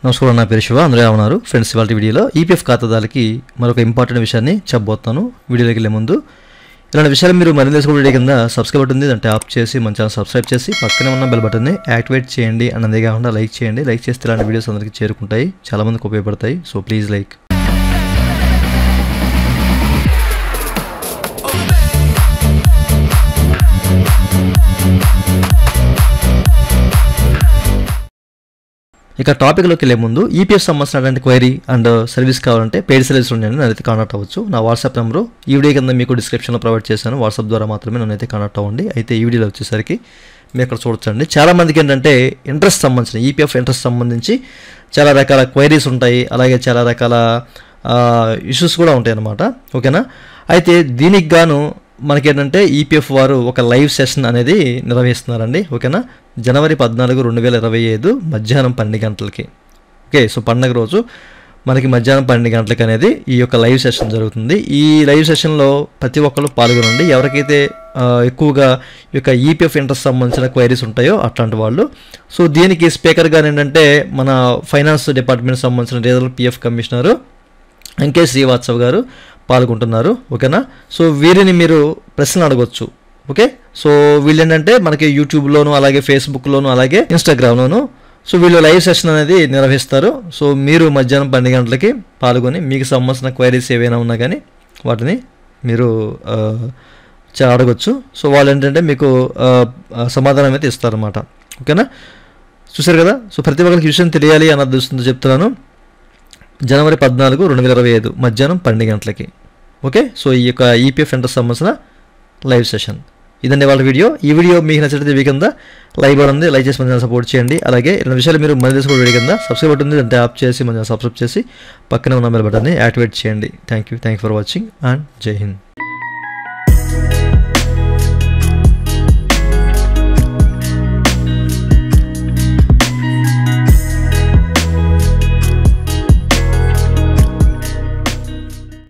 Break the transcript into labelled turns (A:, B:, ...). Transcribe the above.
A: నమస్కారం, నా పేరు శివ. అందరూ ఎలా ఉన్నారు ఫ్రెండ్స్? ఇవాళ వీడియోలో ఈపీఎఫ్ ఖాతాదారులకి మరొక ఇంపార్టెంట్ విషయాన్ని చెప్పబోతున్నాను. వీడియోలోకి వెళ్ళే ముందు ఇలాంటి విషయాలు మీరు మరింత తెలుసుకోవడం వీడియో కింద సబ్స్క్రైబ్ బటన్ ఉంది, అంటే ఆఫ్ చేసి మన ఛానల్ సబ్స్క్రైబ్ చేసి పక్కనే ఉన్న బెల్ బటన్ని యాక్టివేట్ చేయండి. అన్నదే కాకుండా లైక్ చేయండి. లైక్ చేస్తే ఇలాంటి వీడియోస్ అందరికీ చేరుకుంటాయి, చాలామందికి ఉపయోగపడతాయి. So please like. ఇక టాపిక్లోకి వెళ్ళే ముందు ఈపీఎఫ్ సంబంధించినటువంటి క్వైరీ అండ్ సర్వీస్ కావాలంటే పెయిడ్ సర్వీస్ ఉన్నాయండి, నన్ను అయితే కాంటాక్ట్ అవ్వచ్చు. నా వాట్సాప్ నెంబరు ఈ వీడియో కింద మీకు డిస్క్రిప్షన్లో ప్రొవైడ్ చేశాను. వాట్సాప్ ద్వారా మాత్రమే నన్ను అయితే కాంటాక్ట్ అవ్వండి. అయితే ఈ వీడియోలో వచ్చేసరికి మీరు అక్కడ చూడొచ్చండి, చాలామందికి ఏంటంటే ఇంట్రెస్ట్ సంబంధించిన ఈపీఎఫ్ ఇంట్రెస్ట్ సంబంధించి చాలా రకాల క్వైరీస్ ఉంటాయి, అలాగే చాలా రకాల ఇష్యూస్ కూడా ఉంటాయి అన్నమాట. ఓకేనా? అయితే దీనికి గాను మనకేంటంటే ఈపీఎఫ్ వారు ఒక లైవ్ సెషన్ అనేది నిర్వహిస్తున్నారండి. ఓకేనా? జనవరి 14, 2025 మధ్యాహ్నం 12 గంటలకి. ఓకే, సో పండగ రోజు మనకి మధ్యాహ్నం 12 గంటలకి అనేది ఈ యొక్క లైవ్ సెషన్ జరుగుతుంది. ఈ లైవ్ సెషన్లో ప్రతి ఒక్కరు పాల్గొనండి. ఎవరికైతే ఎక్కువగా ఈ యొక్క ఈపీఎఫ్ ఇంట్రెస్ట్ సంబంధించిన క్వైరీస్ ఉంటాయో అట్లాంటి వాళ్ళు. సో దీనికి స్పీకర్గా ఏంటంటే మన ఫైనాన్స్ డిపార్ట్మెంట్ సంబంధించిన regional PF commissioner MK Srivastav గారు పాల్గొంటున్నారు. ఓకేనా? సో వీరిని మీరు ప్రశ్నలు అడగవచ్చు. ఓకే, సో వీళ్ళు ఏంటంటే మనకి యూట్యూబ్లోను, అలాగే ఫేస్బుక్లోను, అలాగే ఇన్స్టాగ్రామ్లోను సో వీళ్ళు లైవ్ సెషన్ అనేది నిర్వహిస్తారు. సో మీరు మధ్యాహ్నం 12 గంటలకి పాల్గొని మీకు సంబంధించిన క్వైరీస్ ఏవైనా ఉన్నా కానీ వాటిని మీరు అడగొచ్చు. సో వాళ్ళు ఏంటంటే మీకు సమాధానం అయితే ఇస్తారన్నమాట. ఓకేనా? చూసారు కదా? సో ప్రతి ఒక్కరికి విషయం తెలియాలి అన్న ఉద్దేశంతో చెప్తున్నాను. జనవరి 14, 2025 మధ్యాహ్నం 12 గంటలకి. ఓకే, సో ఈ యొక్క ఈపీఎఫ్ ఇంట్రెస్ట్ సంబంధించిన లైవ్ సెషన్ ఇదండి వాళ్ళ వీడియో. ఈ వీడియో మీకు నచ్చితే వీడియో కింద లైక్ బటన్ ఉంది, లైక్ చేసి మన సపోర్ట్ చేయండి. అలాగే ఇలాంటి విషయాలు మీరు మన తెలుసుకోవడం వీడియో కింద సబ్స్క్రైబ్ బటన్ ఉంది, అంటే ఆప్ చేసి మన సబ్స్క్రైబ్ చేసి పక్కనే ఉన్న బెల్ బటన్ని యాక్టివేట్ చేయండి. Thank you for watching and జై హింద్.